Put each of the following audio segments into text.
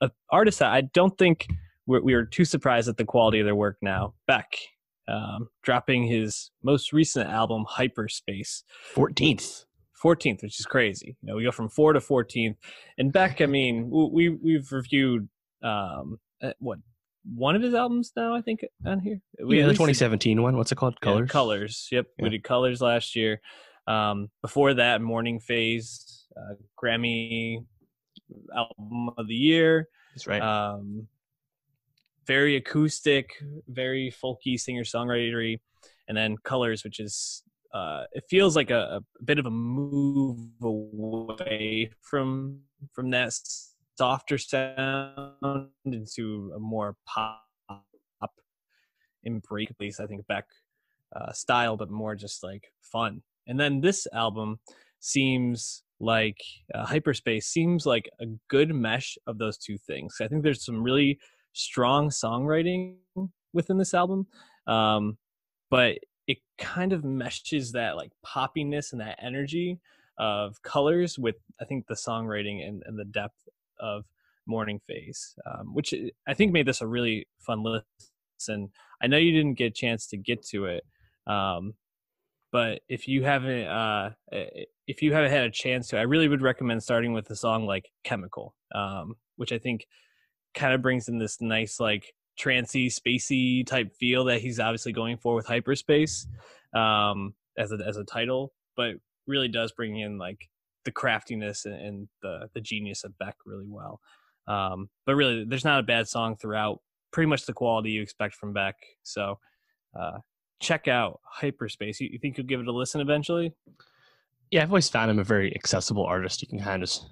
a artist that I don't think we were too surprised at the quality of their work now. Beck, dropping his most recent album, Hyperspace. 14th. 14th, which is crazy. We go from 4 to 14th. And Beck, I mean, we've reviewed what, one of his albums now, I think, on here. The 2017 one. What's it called? Colors? Yeah, Colors. Yep. Yeah. We did Colors last year. Before that, Morning Phase, Grammy Album of the Year. That's right. Very acoustic, very folky singer-songwritery. And then Colors, which is it feels like a bit of a move away from that softer sound into a more pop and break, at least I think Beck style, but more just like fun. And then this album seems like Hyperspace seems like a good mesh of those two things. I think there's some really strong songwriting within this album, but it kind of meshes that like poppiness and that energy of Colors with, I think, the songwriting and the depth of Morning Phase, which I think made this a really fun listen. I know you didn't get a chance to get to it, but if you haven't had a chance to, I really would recommend starting with a song like Chemical, which I think kind of brings in this nice like trancey, spacey type feel that he's obviously going for with Hyperspace as a title, but really does bring in like the craftiness and the genius of Beck really well. But really, there's not a bad song throughout. Pretty much the quality you expect from Beck. So check out Hyperspace. You think you'll give it a listen eventually? Yeah, I've always found him a very accessible artist. You can kind of just,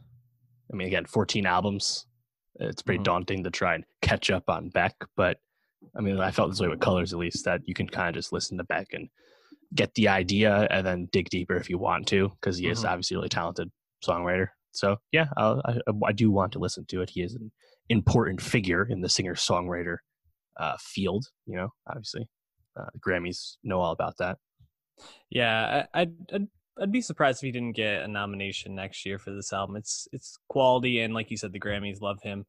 I mean, again, 14 albums. It's pretty daunting to try and catch up on Beck, but I mean, I felt this way with Colors, at least, that you can kind of just listen to Beck and get the idea and then dig deeper if you want to, because he is obviously a really talented songwriter. So yeah, I do want to listen to it. He is an important figure in the singer-songwriter field, obviously. Grammys know all about that. Yeah, I'd be surprised if he didn't get a nomination next year for this album. It's quality, and like you said, the Grammys love him.